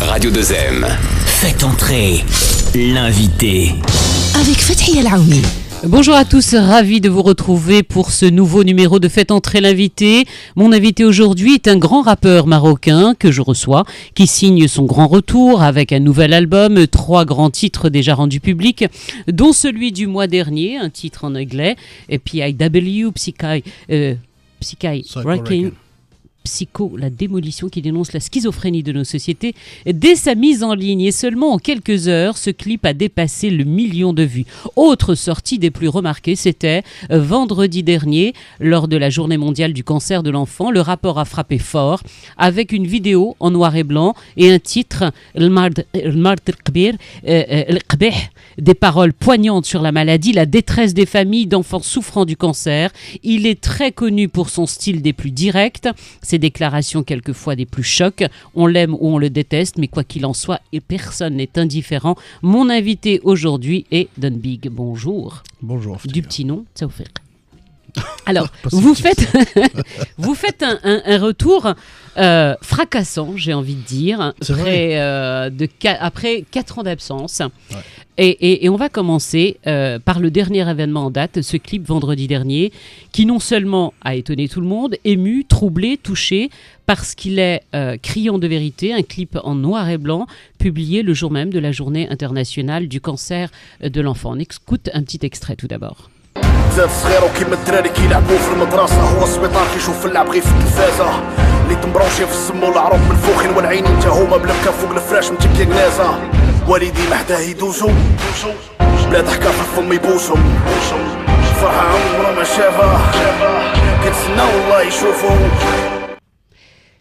Radio 2M. Faites entrer l'invité. Avec Fathia Laoumi. Bonjour à tous, ravi de vous retrouver pour ce nouveau numéro de Faites entrer l'invité. Mon invité aujourd'hui est un grand rappeur marocain que je reçois, qui signe son grand retour avec un nouvel album, 3 grands titres déjà rendus publics, dont celui du mois dernier, un titre en anglais, et PIW, Psychi Wrecking. Psycho, la démolition, qui dénonce la schizophrénie de nos sociétés. Dès sa mise en ligne et seulement en quelques heures, ce clip a dépassé le 1 million de vues. Autre sortie des plus remarquées, c'était vendredi dernier, lors de la journée mondiale du cancer de l'enfant. Le rapport a frappé fort avec une vidéo en noir et blanc et un titre, des paroles poignantes sur la maladie, la détresse des familles d'enfants souffrant du cancer. Il est très connu pour son style des plus directs, ses déclarations quelquefois des plus chocs. On l'aime ou on le déteste, mais quoi qu'il en soit, et personne n'est indifférent. Mon invité aujourd'hui est Don Big. Bonjour. Bonjour. Du petit nom, Tawfiq. Alors, vous faites un retour fracassant, j'ai envie de dire, après 4 ans d'absence. Ouais. Et on va commencer par le dernier événement en date, ce clip vendredi dernier, qui non seulement a étonné tout le monde, ému, troublé, touché, parce qu'il est criant de vérité, un clip en noir et blanc, publié le jour même de la journée internationale du cancer de l'enfant. On écoute un petit extrait tout d'abord. زاد صغير وكيما الدراري كيلعبوا في المدرسة هو السبيطار كيشوف اللعب غير في التلفازة اللي تمبروشي في السم والعروق منفوخين والعينين تا هما بلبكة فوق الفراش متكية جنازة والدي محداه يدوزو بلا ضحكة في الفم يبوسهم فرحة عمره ما شافها كنتسنى والله يشوفو.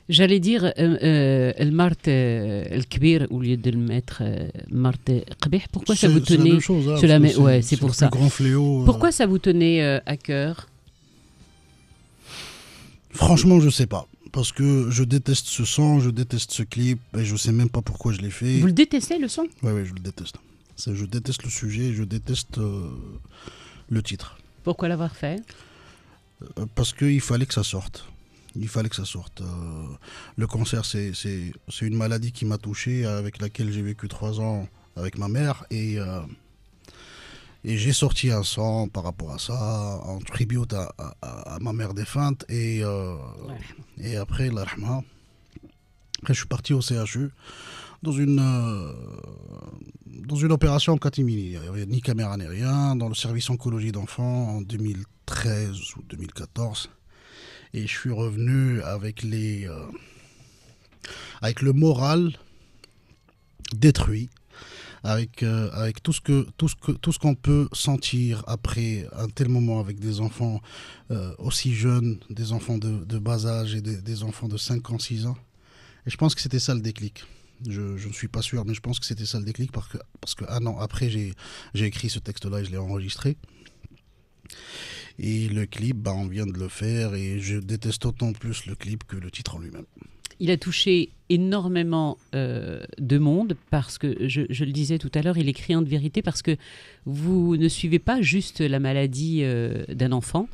J'allais dire le Mart el Kbir au lieu de le mettre Mart Qbih. Pourquoi ça vous tenait? C'est la même chose. Hein, ouais, c'est pour ça. Grand fléau. Pourquoi ça vous tenait à cœur? Franchement, je sais pas. Parce que je déteste ce son, je déteste ce clip, et je sais même pas pourquoi je l'ai fait. Vous le détestez, le son? Oui, je le déteste. Je déteste le sujet, je déteste le titre. Pourquoi l'avoir fait? Parce qu'il fallait que ça sorte. Il fallait que ça sorte. Le cancer, c'est une maladie qui m'a touché, avec laquelle j'ai vécu 3 ans avec ma mère. Et j'ai sorti un son par rapport à ça, en tribute à ma mère défunte. Et après, après, je suis parti au CHU dans une opération en catimini. Il n'y avait ni caméra ni rien, dans le service oncologie d'enfants en 2013 ou 2014. Et je suis revenu avec le moral détruit, avec tout ce qu'on peut sentir après un tel moment avec des enfants aussi jeunes, des enfants de bas âge et des enfants de 5 ans, 6 ans. Et je pense que c'était ça le déclic. Je ne suis pas sûr, mais je pense que c'était ça le déclic parce que 1 an après, j'ai écrit ce texte-là et je l'ai enregistré. Et le clip, on vient de le faire et je déteste autant plus le clip que le titre en lui-même. Il a touché énormément de monde parce que, je le disais tout à l'heure, il est criant de vérité parce que vous ne suivez pas juste la maladie d'un enfant.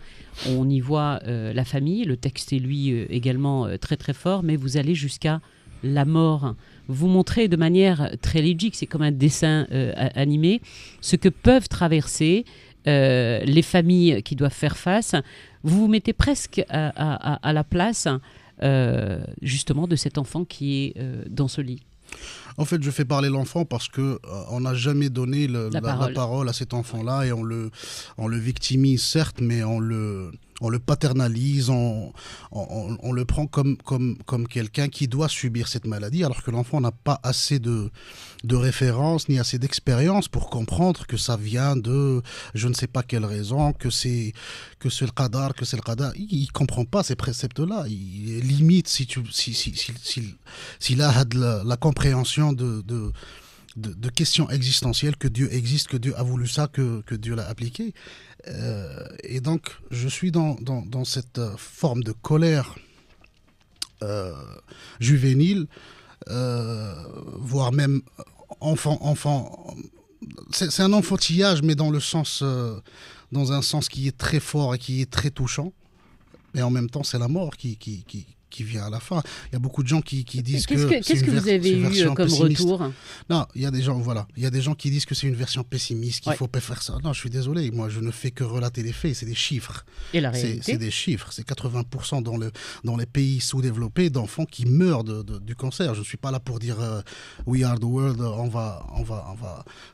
On y voit la famille, le texte est lui également très très fort, mais vous allez jusqu'à la mort. Vous montrez de manière très logique, c'est comme un dessin animé, ce que peuvent traverser les familles qui doivent faire face. Vous vous mettez presque à la place justement de cet enfant qui est dans ce lit. En fait, je fais parler l'enfant parce que on n'a jamais donné la parole à cet enfant-là et on le victimise certes, mais on le paternalise, on le prend comme quelqu'un qui doit subir cette maladie, alors que l'enfant n'a pas assez de références ni assez d'expérience pour comprendre que ça vient de je ne sais pas quelle raison, que c'est le qadar, il comprend pas ces préceptes-là. Il limite s'il a la compréhension de questions existentielles, que Dieu existe, que Dieu a voulu ça, que Dieu l'a appliqué. Et donc, je suis dans cette forme de colère juvénile, voire même enfant. C'est un enfantillage, mais dans un sens qui est très fort et qui est très touchant. Et en même temps, c'est la mort qui vient à la fin. Il y a beaucoup de gens qui disent qu'est-ce que vous avez eu comme pessimiste. retour? Non, il y a des gens qui disent que c'est une version pessimiste, qu'il faut pas faire ça. Non, je suis désolé, moi je ne fais que relater des faits, c'est des chiffres. Et la réalité? C'est des chiffres, c'est 80% dans les pays sous-développés d'enfants qui meurent du cancer. Je ne suis pas là pour dire we are the world,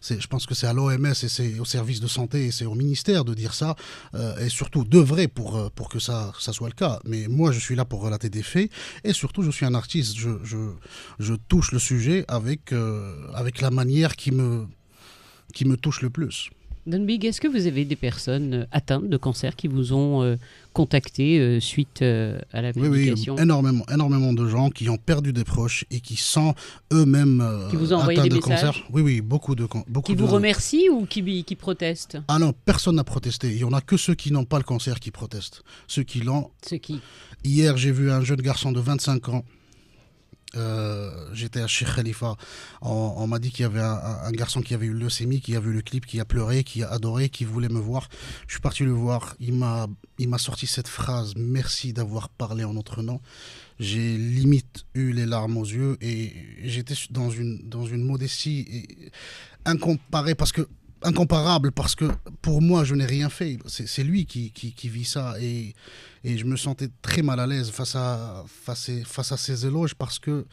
je pense que c'est à l'OMS et c'est au service de santé et c'est au ministère de dire ça et surtout d'œuvrer pour que ça soit le cas. Mais moi je suis là pour relater des faits et surtout je suis un artiste, je touche le sujet avec la manière qui me touche le plus. Don Big, est-ce que vous avez des personnes atteintes de cancer qui vous ont contacté suite à la publication? Oui, énormément de gens qui ont perdu des proches et qui sont eux-mêmes qui vous ont envoyé des messages? Cancer. Oui, beaucoup qui vous remercient ou qui protestent? Ah non, personne n'a protesté. Il n'y en a que ceux qui n'ont pas le cancer qui protestent. Ceux qui l'ont. Hier, j'ai vu un jeune garçon de 25 ans. J'étais à Sheikh Khalifa. On m'a dit qu'il y avait un garçon qui avait eu leucémie, qui a vu le clip, qui a pleuré, qui a adoré, qui voulait me voir. Je suis parti le voir. Il m'a sorti cette phrase: merci d'avoir parlé en notre nom. J'ai limite eu les larmes aux yeux et j'étais dans une modestie incomparable parce que pour moi je n'ai rien fait, c'est lui qui vit ça et je me sentais très mal à l'aise face à ces éloges parce que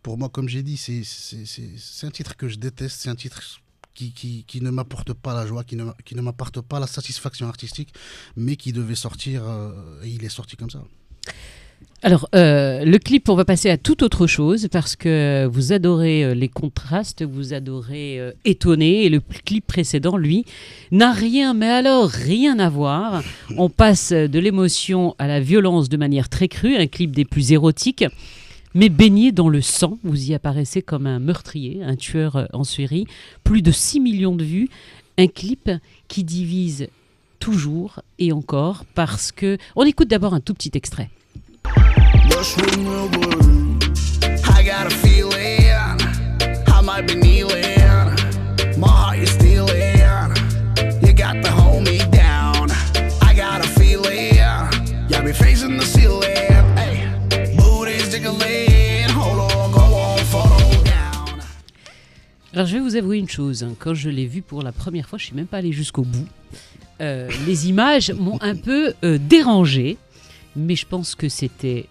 pour moi, comme j'ai dit, c'est un titre que je déteste, c'est un titre qui ne m'apporte pas la joie, qui ne m'apporte pas la satisfaction artistique, mais qui devait sortir et il est sorti comme ça. Alors, le clip, on va passer à toute autre chose parce que vous adorez les contrastes, vous adorez étonner et le clip précédent, lui, n'a rien à voir. On passe de l'émotion à la violence de manière très crue, un clip des plus érotiques, mais baigné dans le sang. Vous y apparaissez comme un meurtrier, un tueur en série. Plus de 6 millions de vues, un clip qui divise toujours et encore parce que... On écoute d'abord un tout petit extrait. Mushroom real good. I got a feeling I might be kneeling. My heart you stealing. You got to hold me down. I got a feeling you be facing the ceiling. Hey, booty's jiggling. Hold on, go on, follow down. Alors je vais vous avouer une chose. Quand je l'ai vu pour la première fois, je suis même pas allé jusqu'au bout. Les images m'ont un peu dérangé. Mais je pense que c'était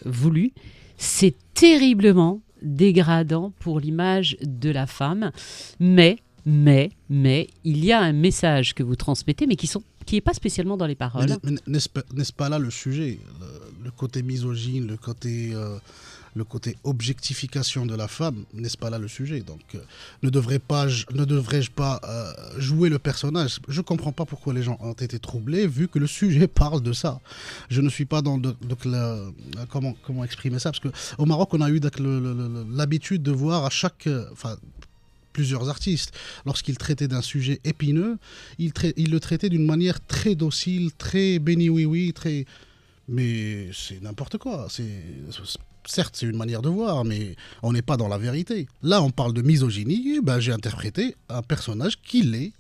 voulu. C'est terriblement dégradant pour l'image de la femme. Mais, il y a un message que vous transmettez, mais qui n'est pas spécialement dans les paroles. Mais n'est-ce pas là le sujet, le côté misogyne, le côté objectification de la femme, n'est-ce pas là le sujet? Donc, ne devrais-je pas jouer le personnage? Je ne comprends pas pourquoi les gens ont été troublés, vu que le sujet parle de ça. Je ne suis pas dans comment exprimer ça, parce qu'au Maroc, on a eu l'habitude de voir à plusieurs artistes, lorsqu'ils traitaient d'un sujet épineux, ils le traitaient d'une manière très docile, très béni-oui-oui, très... Mais c'est n'importe quoi, certes, c'est une manière de voir, mais on n'est pas dans la vérité. Là, on parle de misogynie, j'ai interprété un personnage qui l'est.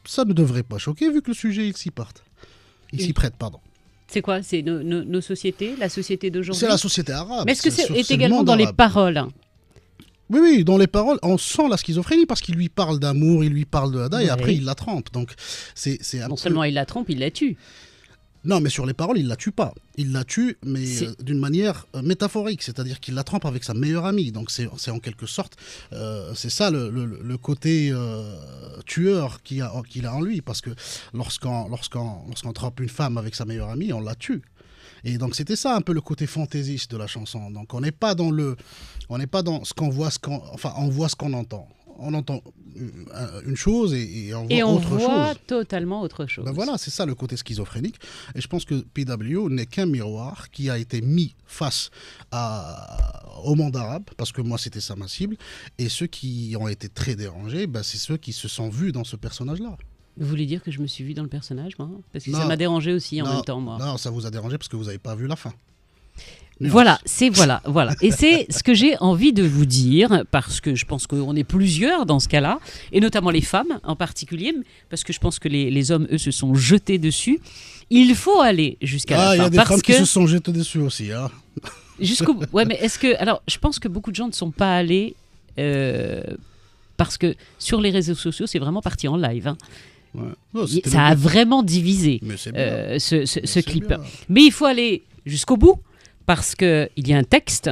Ça ne devrait pas choquer, vu que le sujet, il s'y prête, pardon. C'est quoi? C'est nos sociétés, la société d'aujourd'hui? C'est la société arabe. Mais est-ce que c'est également dans les paroles? Oui, dans les paroles, on sent la schizophrénie parce qu'il lui parle d'amour, il lui parle de Hada, et après, il la trempe. Donc, non seulement il la trempe, il la tue. Non, mais sur les paroles, il la tue pas. Il la tue, mais d'une manière métaphorique, c'est-à-dire qu'il la trempe avec sa meilleure amie. Donc c'est en quelque sorte, c'est ça le côté tueur qu'il a en lui, parce que lorsqu'on trempe une femme avec sa meilleure amie, on la tue. Et donc c'était ça un peu le côté fantaisiste de la chanson. Donc on n'est pas dans ce qu'on voit, on voit ce qu'on entend. On entend une chose et on voit autre chose. Et on voit totalement autre chose. Voilà, c'est ça le côté schizophrénique. Et je pense que PW n'est qu'un miroir qui a été mis face au monde arabe, parce que moi c'était ça ma cible. Et ceux qui ont été très dérangés, c'est ceux qui se sont vus dans ce personnage-là. Vous voulez dire que je me suis vu dans le personnage, moi? Parce que ça m'a dérangé aussi en même temps, moi. Non, ça vous a dérangé parce que vous n'avez pas vu la fin. Voilà. Et c'est ce que j'ai envie de vous dire, parce que je pense qu'on est plusieurs dans ce cas-là, et notamment les femmes en particulier, parce que je pense que les hommes, eux, se sont jetés dessus. Il faut aller jusqu'à la fin. Il y a des femmes qui se sont jetées dessus aussi. Hein. Jusqu'au bout. Ouais, mais est-ce que... Alors, je pense que beaucoup de gens ne sont pas allés parce que sur les réseaux sociaux, c'est vraiment parti en live. Hein. Ouais. Non, ça a vraiment divisé ce clip. Bien. Mais il faut aller jusqu'au bout parce qu'il y a un texte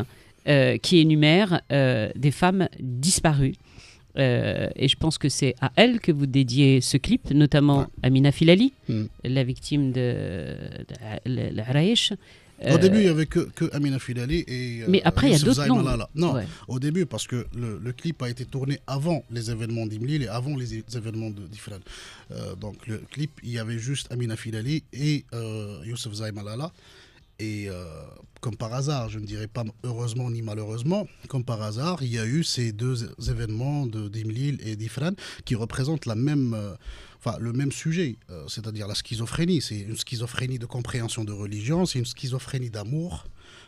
qui énumère des femmes disparues. Et je pense que c'est à elle que vous dédiez ce clip, notamment Amina Filali, la victime de l'Araïch. Au début, il n'y avait que Amina Filali et mais après, il y a d'autres noms. Non, au début, parce que le clip a été tourné avant les événements d'Imlil et avant les événements d'Ifran. Donc, le clip, il y avait juste Amina Filali et Youssef Zaimalala. Et comme par hasard, je ne dirais pas heureusement ni malheureusement, comme par hasard, il y a eu ces deux événements d'Imlil et d'Ifran qui représentent le même sujet, c'est-à-dire la schizophrénie. C'est une schizophrénie de compréhension de religion, c'est une schizophrénie d'amour,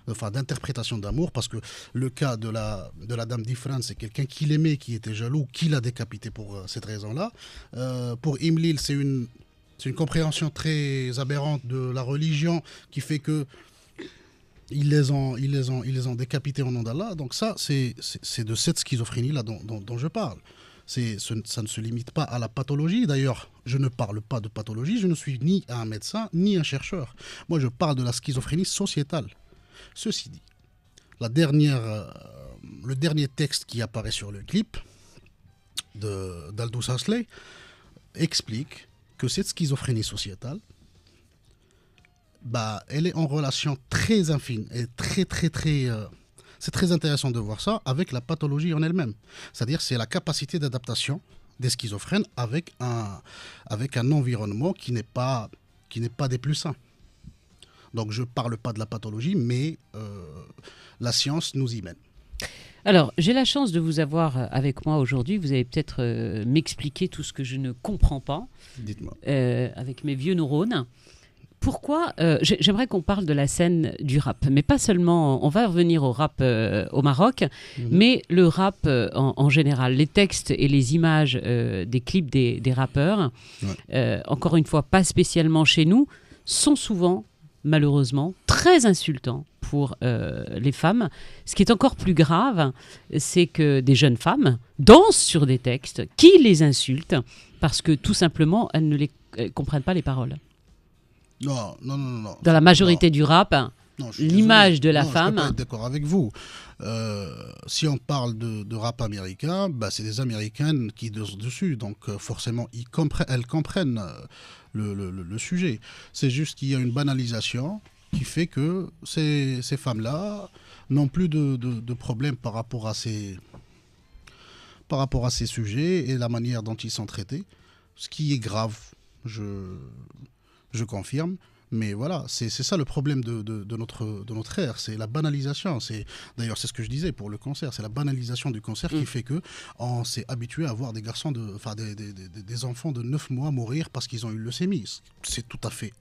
d'interprétation d'amour, parce que le cas de la dame d'Ifran, c'est quelqu'un qui l'aimait, qui était jaloux, qui l'a décapité pour cette raison-là. Pour Imlil, c'est une compréhension très aberrante de la religion qui fait que ils les ont décapités au nom d'Allah. Donc ça, c'est de cette schizophrénie-là dont je parle. Ça ne se limite pas à la pathologie. D'ailleurs, je ne parle pas de pathologie. Je ne suis ni un médecin, ni un chercheur. Moi, je parle de la schizophrénie sociétale. Ceci dit, le dernier texte qui apparaît sur le clip d'Aldous Huxley explique que cette schizophrénie sociétale, elle est en relation très infime et c'est très intéressant de voir ça avec la pathologie en elle-même. C'est-à-dire c'est la capacité d'adaptation des schizophrènes avec un environnement qui n'est pas des plus sains. Donc je ne parle pas de la pathologie, mais la science nous y mène. Alors, j'ai la chance de vous avoir avec moi aujourd'hui. Vous allez peut-être m'expliquer tout ce que je ne comprends pas. Dites-moi. Avec mes vieux neurones. Pourquoi j'aimerais qu'on parle de la scène du rap, mais pas seulement. On va revenir au rap au Maroc, mais le rap en général. Les textes et les images des clips des rappeurs, encore une fois, pas spécialement chez nous, sont souvent, malheureusement, très insultants pour les femmes. Ce qui est encore plus grave, c'est que des jeunes femmes dansent sur des textes qui les insultent parce que tout simplement, elles ne comprennent pas les paroles. Non. Dans la majorité du rap, l'image de la femme... Je ne peux pas être d'accord avec vous. Si on parle de rap américain, c'est des Américaines qui dansent dessus. Donc forcément, elles comprennent le sujet. C'est juste qu'il y a une banalisation qui fait que ces femmes-là n'ont plus de problème par rapport à ces sujets et la manière dont ils sont traités, ce qui est grave, je confirme. Mais voilà, c'est ça le problème de notre ère, c'est la banalisation. D'ailleurs, c'est ce que je disais pour le cancer, c'est la banalisation du cancer qui fait qu'on s'est habitué à voir des garçons, des enfants de 9 mois mourir parce qu'ils ont eu leucémie. C'est tout à fait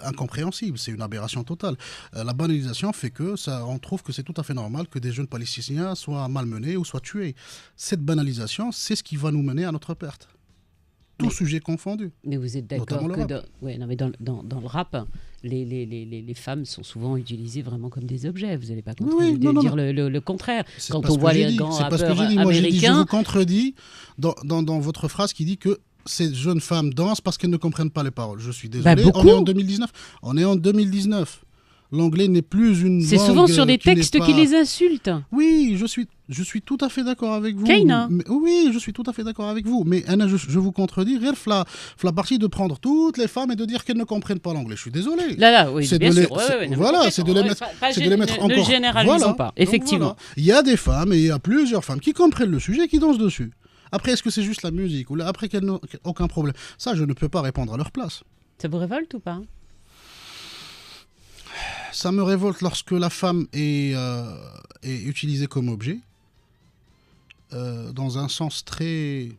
incompréhensible, c'est une aberration totale. La banalisation fait que on trouve que c'est tout à fait normal que des jeunes Palestiniens soient malmenés ou soient tués. Cette banalisation, c'est ce qui va nous mener à notre perte. Tout sujet confondu. Mais vous êtes d'accord que dans le rap, les femmes sont souvent utilisées vraiment comme des objets. Vous n'allez pas dire le contraire. Quand on voit les grands rappeurs américains... Je vous contredis dans votre phrase qui dit que ces jeunes femmes dansent parce qu'elles ne comprennent pas les paroles. Je suis désolé, on est en 2019. L'anglais n'est plus une langue... C'est souvent sur des textes qui les insultent. Oui, je suis tout à fait d'accord avec vous. Oui, je suis tout à fait d'accord avec vous. Mais Anna, je vous contredis. La partie de prendre toutes les femmes et de dire qu'elles ne comprennent pas l'anglais. Je suis désolé. Oui, bien sûr. Voilà, c'est de les mettre encore... Ne généralisons pas, effectivement. Voilà. Il y a des femmes et il y a plusieurs femmes qui comprennent le sujet et qui dansent dessus. Après, est-ce que c'est juste la musique ou après qu'elles n'ont aucun problème? Ça, je ne peux pas répondre à leur place. Ça vous révolte ou pas? Ça me révolte lorsque la femme est utilisée comme objet, dans un sens très,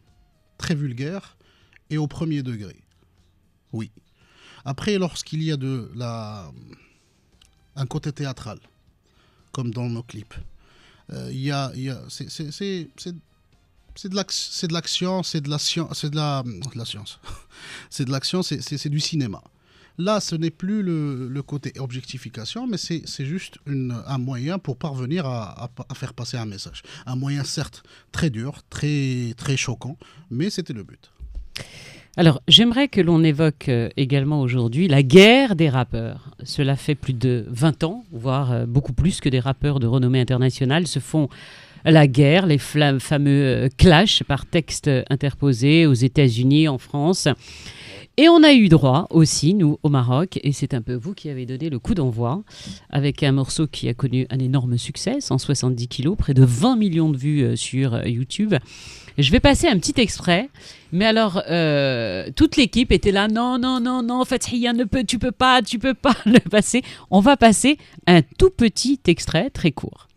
très vulgaire et au premier degré. Oui. Après, lorsqu'il y a un côté théâtral, comme dans nos clips, c'est de l'action, c'est de la science, c'est de l'action, c'est du cinéma. Là, ce n'est plus le côté objectification, mais c'est juste un moyen pour parvenir à faire passer un message. Un moyen certes très dur, très, très choquant, mais c'était le but. Alors, j'aimerais que l'on évoque également aujourd'hui la guerre des rappeurs. Cela fait plus de 20 ans, voire beaucoup plus, que des rappeurs de renommée internationale se font la guerre, les fameux clashs par texte interposé aux États-Unis, en France. Et on a eu droit aussi, nous, au Maroc, et c'est un peu vous qui avez donné le coup d'envoi, avec un morceau qui a connu un énorme succès, 170 kilos, près de 20 millions de vues sur YouTube. Je vais passer un petit extrait, mais alors, toute l'équipe était là, non, Fathiya, tu peux pas le passer. On va passer un tout petit extrait, très court.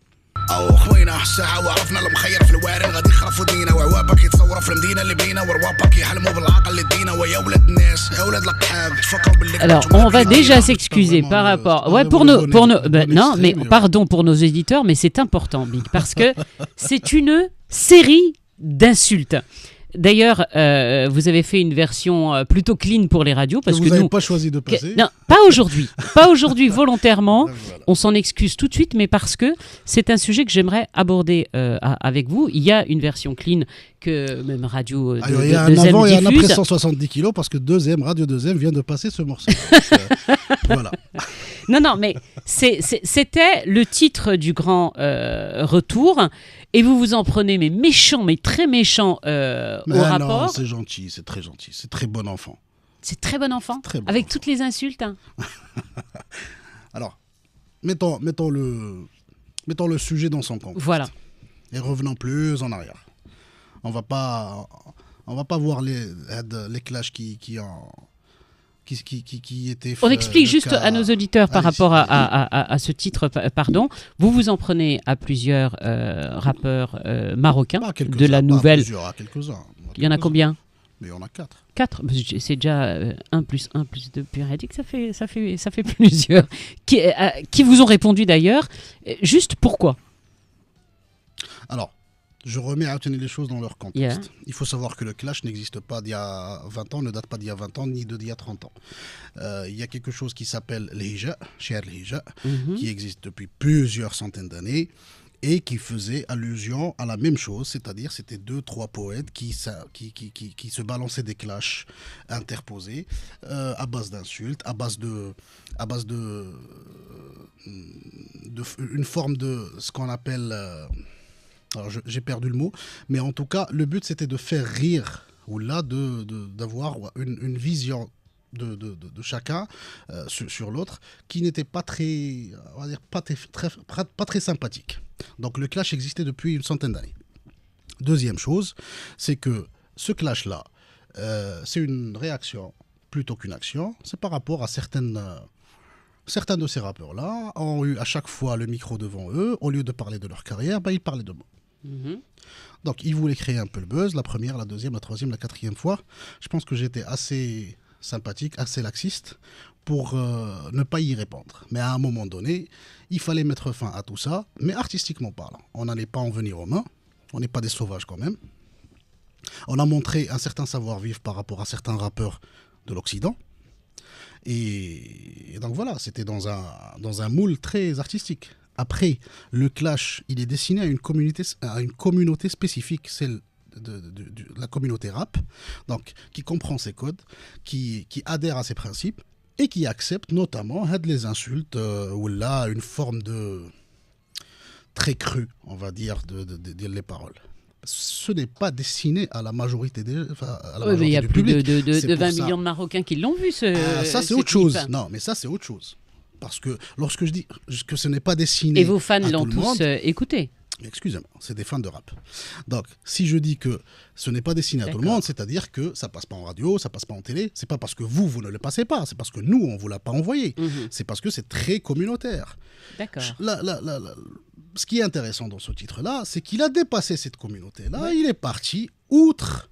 او خوينا الساعة وعرفنا المخير في الوارد غادي يخرفوا دينا وعوابك يتصوروا في المدينة اللي بينا ورواقك يحلموا بالعقل اللي دينا ويا ولاد الناس يا ولاد القحاب تفكروا باللي. Alors on va déjà s'excuser par rapport pour nos non mais pardon pour nos éditeurs mais c'est important Big parce que c'est une série d'insultes. D'ailleurs, vous avez fait une version plutôt clean pour les radios parce que vous nous n'avez pas choisi de passer. Non, pas aujourd'hui volontairement. Voilà. On s'en excuse tout de suite, mais parce que c'est un sujet que j'aimerais aborder avec vous. Il y a une version clean que même Radio il y a un avant et un après 170 kilos parce que Radio 2M vient de passer ce morceau. Voilà. Non, mais c'était le titre du grand retour. Et vous vous en prenez, mais méchant, mais très méchant au rapport. Non, c'est gentil, c'est très gentil, c'est très bon enfant. C'est très bon enfant, très bon avec enfant. Toutes les insultes. Hein. Alors, mettons le sujet dans son contexte. Voilà. Et revenons plus en arrière. On va pas voir les clashs qui était. On explique juste à nos auditeurs par rapport à ce titre, pardon. Vous vous en prenez à plusieurs rappeurs marocains de la nouvelle. Il y en a combien? Mais il y en a 4. 4, c'est déjà 1 plus 1 plus 2 périodique, ça fait plusieurs. Qui vous ont répondu d'ailleurs. Juste pourquoi? Alors, je remets à tenir les choses dans leur contexte. Yeah. Il faut savoir que le clash n'existe pas d'il y a 20 ans, ne date pas d'il y a 20 ans, ni d'il y a 30 ans. Il y a quelque chose qui s'appelle l'hija, Cher l'hija, qui existe depuis plusieurs centaines d'années et qui faisait allusion à la même chose, c'est-à-dire c'était 2-3 poètes qui se balançaient des clashs interposés à base d'insultes, à base de une forme de ce qu'on appelle... alors j'ai perdu le mot, mais en tout cas, le but c'était de faire rire, ou là d'avoir une vision de chacun sur l'autre qui n'était pas très, on va dire, pas très sympathique. Donc le clash existait depuis une centaine d'années. Deuxième chose, c'est que ce clash-là, c'est une réaction plutôt qu'une action. C'est par rapport à certains de ces rappeurs-là ont eu à chaque fois le micro devant eux, au lieu de parler de leur carrière, ils parlaient de moi. Donc ils voulaient créer un peu le buzz, la première, la deuxième, la troisième, la quatrième fois. Je pense que j'étais assez sympathique, assez laxiste pour ne pas y répondre. Mais à un moment donné, il fallait mettre fin à tout ça, mais artistiquement parlant. On n'allait pas en venir aux mains, on n'est pas des sauvages quand même. On a montré un certain savoir-vivre par rapport à certains rappeurs de l'Occident. Et donc voilà, c'était dans un moule très artistique. Après, le clash, il est destiné à une communauté spécifique, celle de la communauté rap, donc qui comprend ses codes, qui adhère à ses principes et qui accepte notamment les insultes ou là une forme de très crue, on va dire, de les paroles. Ce n'est pas destiné à la majorité du public. Il y a plus de 20 millions de Marocains qui l'ont vu. Ça, c'est autre chose. Non, mais ça, c'est autre chose. Parce que lorsque je dis que ce n'est pas destiné à tout le monde... Et vos fans l'ont tous écouté. Excusez-moi, c'est des fans de rap. Donc, si je dis que ce n'est pas destiné à tout le monde, c'est-à-dire que ça passe pas en radio, ça passe pas en télé, c'est pas parce que vous ne le passez pas, c'est parce que nous, on vous l'a pas envoyé. C'est parce que c'est très communautaire. D'accord. Ce qui est intéressant dans ce titre-là, c'est qu'il a dépassé cette communauté-là, ouais. Il est parti outre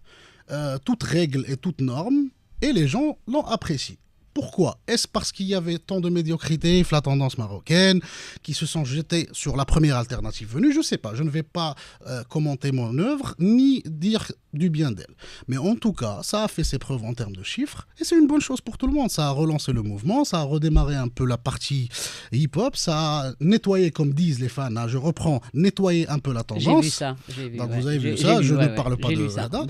toute règle et toute norme, et les gens l'ont apprécié. Pourquoi? Est-ce parce qu'il y avait tant de médiocrité, la tendance marocaine, qui se sont jetés sur la première alternative venue? Je ne sais pas. Je ne vais pas commenter mon œuvre, ni dire du bien d'elle. Mais en tout cas, ça a fait ses preuves en termes de chiffres, et c'est une bonne chose pour tout le monde. Ça a relancé le mouvement, ça a redémarré un peu la partie hip-hop, ça a nettoyé, comme disent les fans, je reprends, nettoyer un peu la tendance. J'ai vu ça. Donc vous avez vu ça, je ne parle pas de Rada.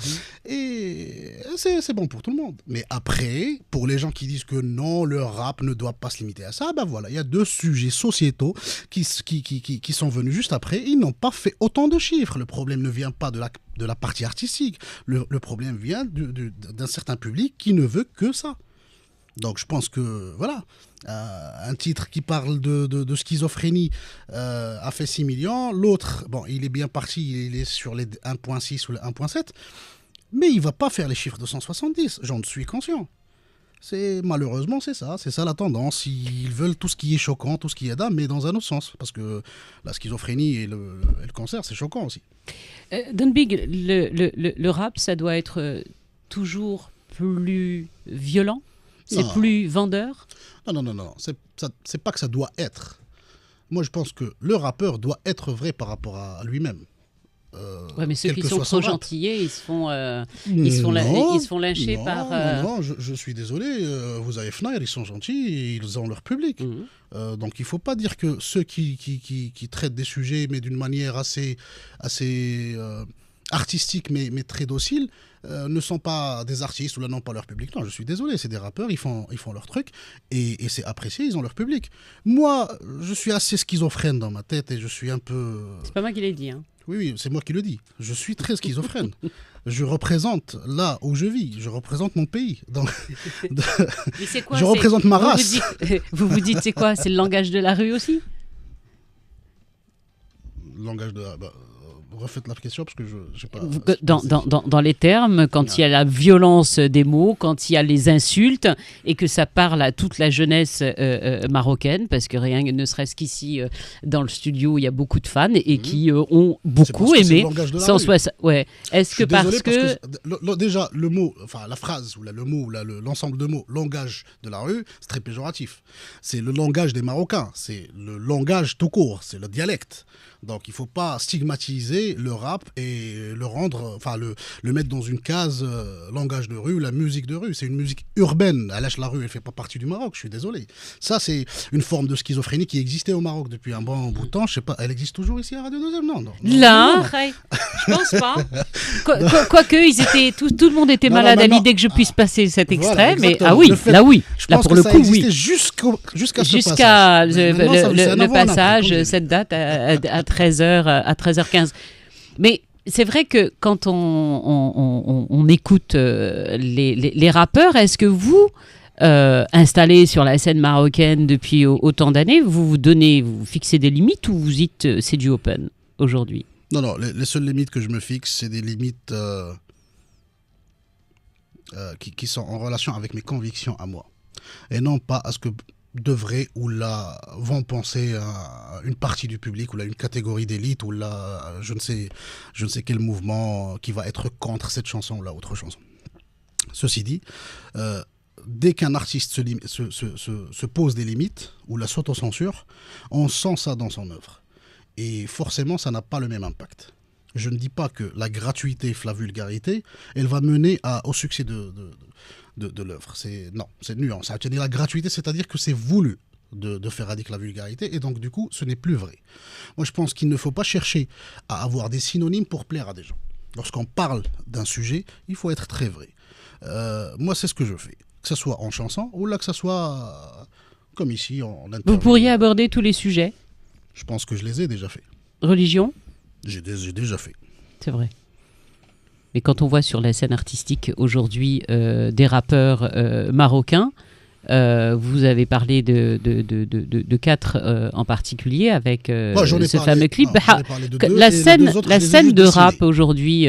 Et c'est bon pour tout le monde. Mais après, pour les gens qui disent que non, le rap ne doit pas se limiter à ça, ben voilà, il y a deux sujets sociétaux qui sont venus juste après. Ils n'ont pas fait autant de chiffres. Le problème ne vient pas de la partie artistique. Le problème vient d'un certain public qui ne veut que ça. Donc je pense que, voilà, un titre qui parle de schizophrénie a fait 6 millions. L'autre, bon, il est bien parti, il est sur les 1.6 ou les 1.7, mais il ne va pas faire les chiffres de 170, j'en suis conscient. Malheureusement, c'est ça la tendance. Ils veulent tout ce qui est choquant, tout ce qui est d'âme, mais dans un autre sens. Parce que la schizophrénie et le cancer, c'est choquant aussi. Don Big, le rap, ça doit être toujours plus violent? C'est plus vendeur? Non. C'est pas que ça doit être. Moi, je pense que le rappeur doit être vrai par rapport à lui-même. Ouais, mais ceux qui sont trop gentillés, ils se font lyncher par... Non, je suis désolé. Vous avez Fnair, ils sont gentils, ils ont leur public. Donc il ne faut pas dire que ceux qui traitent des sujets, mais d'une manière assez artistique, mais très docile, ne sont pas des artistes ou là n'ont pas leur public. Non, je suis désolé, c'est des rappeurs, ils font leur truc et c'est apprécié, ils ont leur public. Moi, je suis assez schizophrène dans ma tête et je suis un peu... C'est pas moi qui l'ai dit, hein. Oui, c'est moi qui le dis. Je suis très schizophrène. Je représente là où je vis. Je représente mon pays. Donc, mais c'est quoi, je représente ma race. Vous dites, c'est quoi? C'est le langage de la rue aussi? Le langage de la... refaites la question parce que je sais pas. Dans les termes, quand il y a la violence des mots, quand il y a les insultes et que ça parle à toute la jeunesse marocaine, parce que rien ne serait-ce qu'ici dans le studio, il y a beaucoup de fans et qui ont beaucoup aimé. Ouais. Est-ce que parce que déjà le mot, enfin la phrase ou le mot, l'ensemble de mots, langage de la rue, c'est très péjoratif. C'est le langage des Marocains, c'est le langage tout court, c'est le dialecte. Donc il ne faut pas stigmatiser le rap et le rendre, enfin le mettre dans une case langage de rue, la musique de rue. C'est une musique urbaine. Elle lâche la rue, elle ne fait pas partie du Maroc, je suis désolé. Ça, c'est une forme de schizophrénie qui existait au Maroc depuis un bon bout de temps. Je sais pas, elle existe toujours ici à Radio 2? Non. Là, je pense pas. Quoique, tout le monde était malade à l'idée que je puisse passer cet extrait, mais oui, là pour le coup, oui. Jusqu'à le passage, cette date à 13h15. Mais c'est vrai que quand on écoute les rappeurs, est-ce que vous, installés sur la scène marocaine depuis autant d'années, vous fixez des limites ou vous dites c'est du open aujourd'hui? Non, les seules limites que je me fixe, c'est des limites qui sont en relation avec mes convictions à moi. Et non pas à ce que devraient ou là vont penser une partie du public ou là une catégorie d'élite ou là je ne sais quel mouvement qui va être contre cette chanson ou là autre chanson. Ceci dit, dès qu'un artiste se pose des limites ou la s'autocensure, on sent ça dans son œuvre et forcément ça n'a pas le même impact. Je ne dis pas que la gratuité, la vulgarité, elle va mener au succès de l'œuvre. C'est nuance. La gratuité, c'est-à-dire que c'est voulu de faire radique la vulgarité et donc du coup, ce n'est plus vrai. Moi, je pense qu'il ne faut pas chercher à avoir des synonymes pour plaire à des gens. Lorsqu'on parle d'un sujet, il faut être très vrai. Moi, c'est ce que je fais. Que ce soit en chanson ou là que ce soit comme ici en interview. Vous pourriez aborder tous les sujets? Je pense que je les ai déjà faits. Religion? J'ai déjà fait. C'est vrai. Mais quand on voit sur la scène artistique aujourd'hui des rappeurs marocains, vous avez parlé de 4 en particulier avec fameux clip. La scène de rap aujourd'hui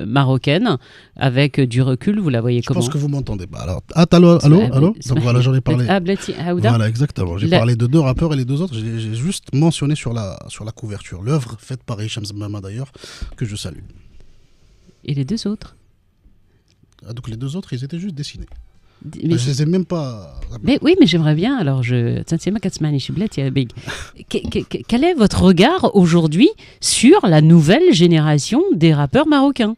marocaine, avec du recul, vous la voyez comment? Je pense que vous m'entendez pas. Alors, allô. Donc voilà, j'en ai parlé. Voilà, exactement. J'ai parlé de 2 rappeurs et les 2 autres, j'ai juste mentionné sur la couverture l'œuvre faite par Hicham Zmama d'ailleurs, que je salue. Et les 2 autres? Donc les 2 autres, ils étaient juste dessinés. Mais je les ai même pas. Mais oui, mais j'aimerais bien. Alors, quel est votre regard aujourd'hui sur la nouvelle génération des rappeurs marocains?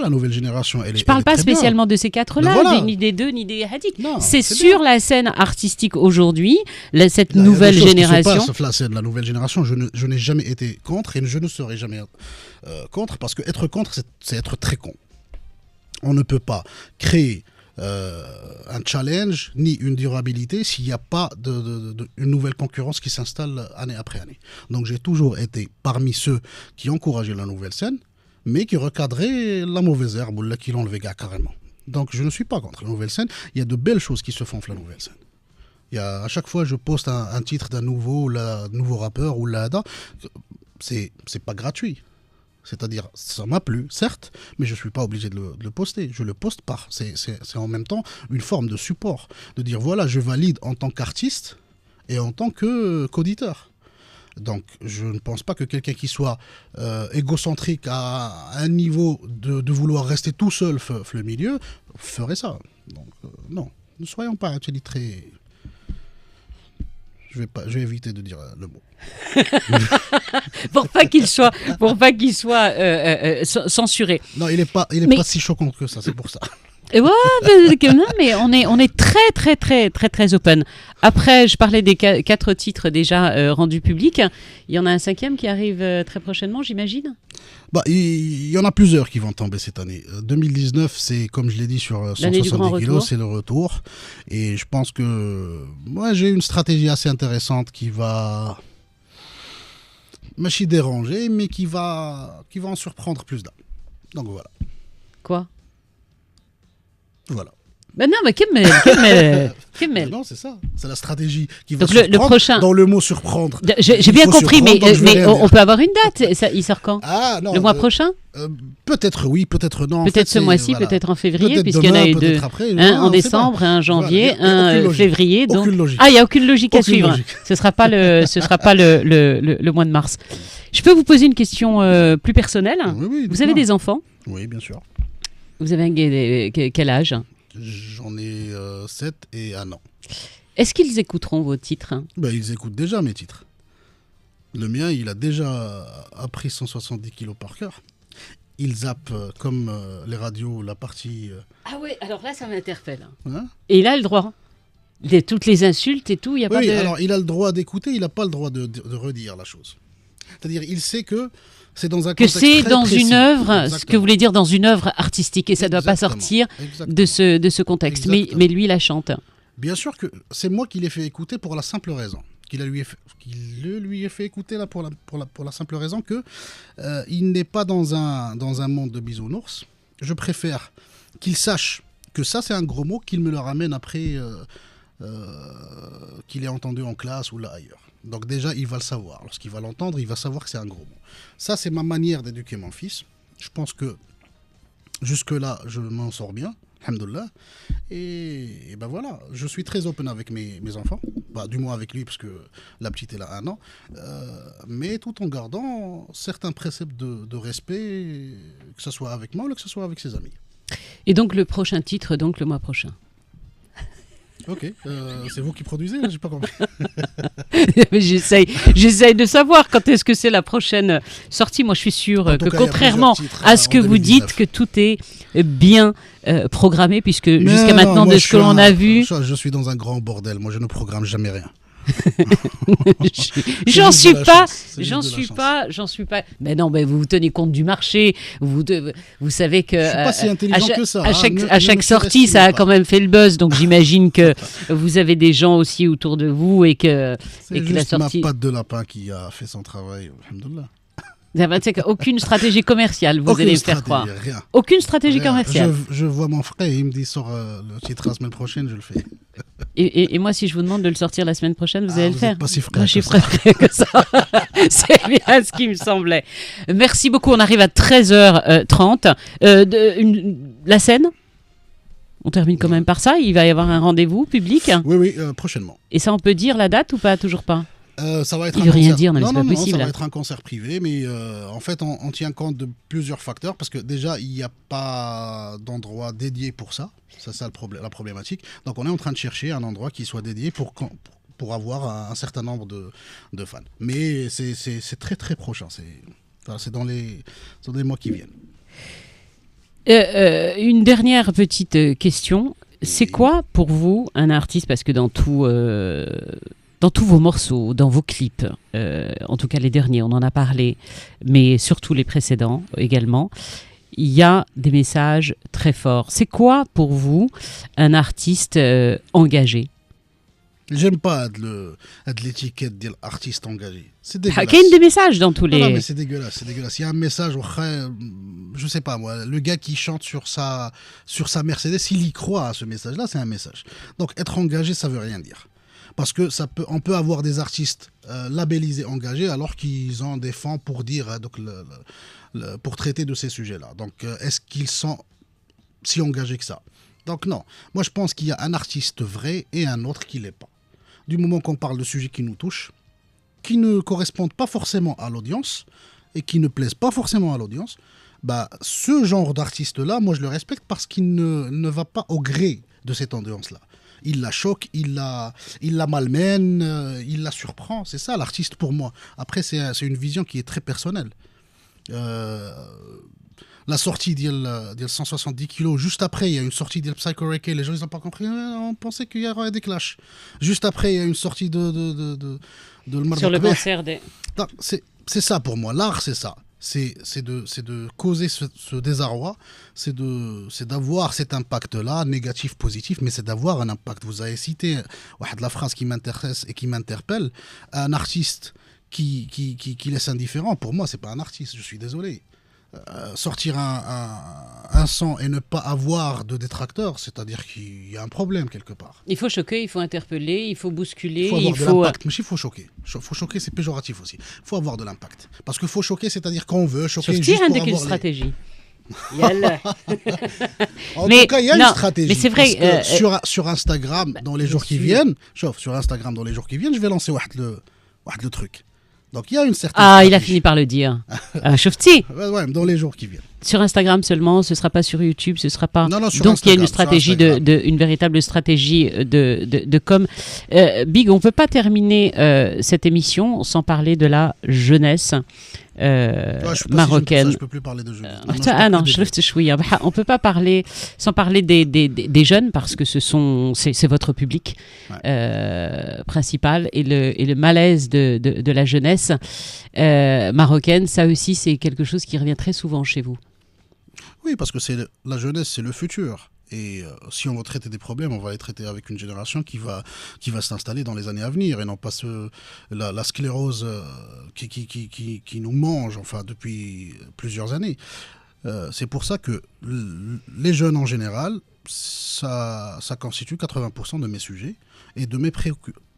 La nouvelle génération, je ne parle pas spécialement de ces quatre-là, ni des deux, ni des Hadik. C'est sur la scène artistique aujourd'hui, cette nouvelle génération. Sauf la scène, la nouvelle génération, je n'ai jamais été contre et je ne serai jamais contre, parce que être contre, c'est être très con. On ne peut pas créer un challenge ni une durabilité s'il n'y a pas une nouvelle concurrence qui s'installe année après année. Donc j'ai toujours été parmi ceux qui encourageaient la nouvelle scène, mais qui recadraient la mauvaise herbe ou qui l'enlevaient carrément. Donc je ne suis pas contre la nouvelle scène. Il y a de belles choses qui se font avec la nouvelle scène. À chaque fois je poste un titre d'un nouveau rappeur ou l'ADA, c'est pas gratuit. C'est-à-dire, ça m'a plu, certes, mais je ne suis pas obligé de le poster. Je le poste pas. C'est en même temps une forme de support. De dire, voilà, je valide en tant qu'artiste et en tant qu'auditeur. Donc, je ne pense pas que quelqu'un qui soit égocentrique à un niveau de vouloir rester tout seul le milieu ferait ça. Donc, non, ne soyons pas très... Je vais éviter de dire le mot. pour pas qu'il soit censuré. Non, il est pas si choquant que ça, c'est pour ça. Et ouais, mais on est très très très très très open. Après, je parlais des 4 titres déjà rendus publics. Il y en a un 5e qui arrive très prochainement, j'imagine. Il y en a plusieurs qui vont tomber cette année. 2019, c'est comme je l'ai dit sur 170 kilos, c'est le retour. Et je pense que moi j'ai une stratégie assez intéressante qui va me déranger, mais qui va en surprendre plus d'un. Donc voilà. Quoi? Voilà. Ben non, mais non, c'est ça. C'est la stratégie qui va surprendre. Le prochain... Dans le mot surprendre. J'ai bien compris, mais on peut avoir une date. Il sort quand? Non, le mois prochain? Peut-être oui, peut-être non. Peut-être ce mois-ci, voilà. Peut-être en février, puisqu'il y en a eu 2. Un en décembre, un en janvier, un février. Donc... il n'y a aucune logique à suivre. Ce ne sera pas le mois de mars. Je peux vous poser une question plus personnelle? Oui, vous avez des enfants? Oui, bien sûr. Vous avez quel âge? J'en ai 7 et 1 an. Est-ce qu'ils écouteront vos titres? Ils écoutent déjà mes titres. Le mien, il a déjà appris 170 kilos par cœur. Il zappe comme les radios, la partie... Ah oui, alors là, ça m'interpelle. Hein? Et il a le droit. Toutes les insultes et tout, il n'y a pas de... alors il a le droit d'écouter, il n'a pas le droit de redire la chose. C'est-à-dire, il sait que... C'est dans un contexte que c'est très dans précis. une œuvre, Exactement. Ce que vous voulez dire dans une œuvre artistique, et ça ne doit pas sortir de ce contexte. Mais lui, la chante. Bien sûr que c'est moi qui l'ai fait écouter pour la simple raison. Qu'il lui ait fait écouter là pour la simple raison que il n'est pas dans un monde de bisounours. Je préfère qu'il sache que ça c'est un gros mot, qu'il me le ramène après qu'il ait entendu en classe ou là ailleurs. Donc déjà, il va le savoir. Lorsqu'il va l'entendre, il va savoir que c'est un gros mot. Ça, c'est ma manière d'éduquer mon fils. Je pense que jusque-là, je m'en sors bien, alhamdoulilah. Et ben voilà, je suis très open avec mes enfants. Du moins avec lui, parce que la petite, elle a 1 an. Mais tout en gardant certains préceptes de respect, que ce soit avec moi ou que ce soit avec ses amis. Et donc le prochain titre, donc le mois prochain. Ok, c'est vous qui produisez, j'ai pas compris. J'essaye de savoir quand est-ce que c'est la prochaine sortie. Moi, je suis sûr que contrairement à ce que vous dites, que tout est bien programmé, puisque jusqu'à maintenant, de ce que l'on a vu... Je suis dans un grand bordel, moi je ne programme jamais rien. J'en suis pas. Mais non, mais vous vous tenez compte du marché. Vous savez que je suis pas si intelligent que ça. À chaque sortie, ça a quand même fait le buzz. Donc j'imagine que vous avez des gens aussi autour de vous et que la sortie. C'est ma patte de lapin qui a fait son travail. Alhamdoulilah. Aucune stratégie commerciale, vous allez me faire croire. Rien. Aucune stratégie commerciale. Je vois mon frère, il me dit sort le titre la semaine prochaine, je le fais. Et moi, si je vous demande de le sortir la semaine prochaine, vous allez le faire? Pas si frais. Moi, je suis prêt que ça. C'est bien ce qui me semblait. Merci beaucoup. On arrive à 13h30. La scène? On termine quand même par ça. Il va y avoir un rendez-vous public? Oui, prochainement. Et ça, on peut dire la date ou pas? Toujours pas? Ça va être il veut rien dire, non, mais c'est pas possible. Ça va être un concert privé, mais en fait, on tient compte de plusieurs facteurs parce que déjà, il n'y a pas d'endroit dédié pour ça. C'est ça la problématique. Donc, on est en train de chercher un endroit qui soit dédié pour avoir un certain nombre de fans. Mais c'est très très prochain. C'est dans les mois qui viennent. Une dernière petite question. C'est quoi pour vous un artiste? Parce que dans tous vos morceaux, dans vos clips, en tout cas les derniers, on en a parlé, mais surtout les précédents également, il y a des messages très forts. C'est quoi pour vous un artiste engagé? J'aime pas l'étiquette d'artiste engagé. C'est dégueulasse. Il y a des messages dans tous les... Non, mais c'est dégueulasse. Il y a un message, je sais pas moi, le gars qui chante sur sa Mercedes, s'il y croit à ce message-là, c'est un message. Donc être engagé, ça veut rien dire. Parce que on peut avoir des artistes labellisés engagés alors qu'ils ont des fonds pour dire, pour traiter de ces sujets-là. Donc est-ce qu'ils sont si engagés que ça? Donc non. Moi je pense qu'il y a un artiste vrai et un autre qui l'est pas. Du moment qu'on parle de sujets qui nous touchent, qui ne correspondent pas forcément à l'audience et qui ne plaisent pas forcément à l'audience, bah ce genre d'artiste-là, moi je le respecte parce qu'il ne va pas au gré de cette audience-là. Il la choque, il la malmène, il la surprend. C'est ça l'artiste pour moi. Après, c'est une vision qui est très personnelle. La sortie d'il 170 kilos, juste après, il y a une sortie d'il Psycho Reggae. Les gens, ils n'ont pas compris. On pensait qu'il y aurait des clashs. Juste après, il y a une sortie de sur le cancer des... Non, c'est ça pour moi. L'art, c'est ça. C'est de causer ce désarroi, c'est d'avoir cet impact-là, négatif, positif, mais c'est d'avoir un impact. Vous avez cité la phrase qui m'intéresse et qui m'interpelle. Un artiste qui laisse indifférent, pour moi, c'est pas un artiste, je suis désolé. Sortir un son et ne pas avoir de détracteurs, c'est-à-dire qu'il y a un problème quelque part. Il faut choquer, il faut interpeller, il faut bousculer. Il faut avoir de l'impact, mais il faut choquer. Faut choquer, c'est péjoratif aussi. Il faut avoir de l'impact. Parce qu'il faut choquer, c'est-à-dire qu'on veut choquer juste pour avoir une stratégie. En tout cas, il y a une stratégie. Mais c'est vrai. Parce que sur Instagram, dans les jours qui viennent, je vais lancer le truc. Donc il y a une certaine stratégie. Il a fini par le dire. Chauffeti. Ouais, dans les jours qui viennent. Sur Instagram seulement, ce sera pas sur YouTube, ce sera pas. Non, sur donc Instagram, il y a une stratégie une véritable stratégie de com. Big, on peut pas terminer cette émission sans parler de la jeunesse marocaine. Je peux plus parler de jeunesse. On peut pas parler sans parler des jeunes parce que c'est votre public principal et le malaise de la jeunesse marocaine. Ça aussi, c'est quelque chose qui revient très souvent chez vous. Oui, parce que la jeunesse, c'est le futur. Et si on veut traiter des problèmes, on va les traiter avec une génération qui va s'installer dans les années à venir et non pas la sclérose qui nous mange depuis plusieurs années. C'est pour ça que les jeunes en général, ça constitue 80% de mes sujets et de mes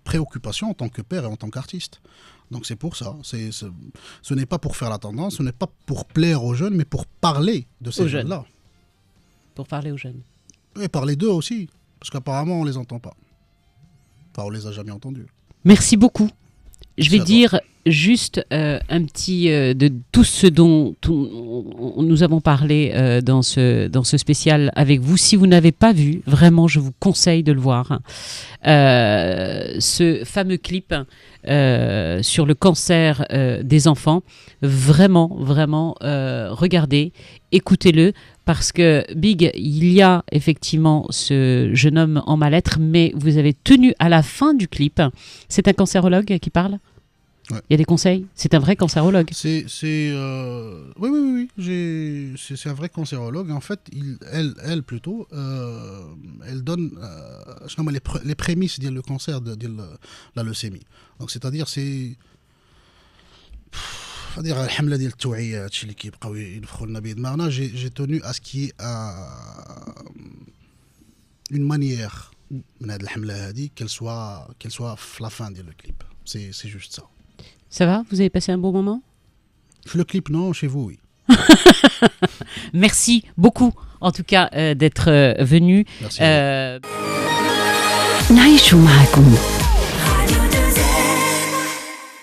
préoccupations en tant que père et en tant qu'artiste. Donc c'est pour ça. Ce n'est pas pour faire la tendance, ce n'est pas pour plaire aux jeunes, mais pour parler de ces jeunes-là. Pour parler aux jeunes. Et parler d'eux aussi, parce qu'apparemment on les entend pas. Enfin, on les a jamais entendus. Merci beaucoup. Je vais dire juste un petit de tout ce dont nous avons parlé dans ce spécial avec vous. Si vous n'avez pas vu, vraiment, je vous conseille de le voir. Ce fameux clip sur le cancer des enfants, vraiment, regardez, écoutez-le. Parce que Big, il y a effectivement ce jeune homme en mal-être, mais vous avez tenu à la fin du clip. C'est un cancérologue qui parle ? Ouais. Il y a des conseils ? C'est un vrai cancérologue ? Oui. C'est un vrai cancérologue. En fait, elle plutôt, elle donne les prémices du cancer de la leucémie. Donc, c'est-à-dire, c'est الحمله ديال التوعيه هادشي اللي كيبقاو ينفخوا لنا به دماغنا j'ai tenu à ce qu'il y ait une manière من هاد الحمله هادي qu'elle soit في la fin ديال le clip. C'est juste ça. Ça va ? Vous avez passé un bon moment ? Le clip non, chez vous oui. Merci beaucoup en tout cas d'être venu. Merci. نعيش معكم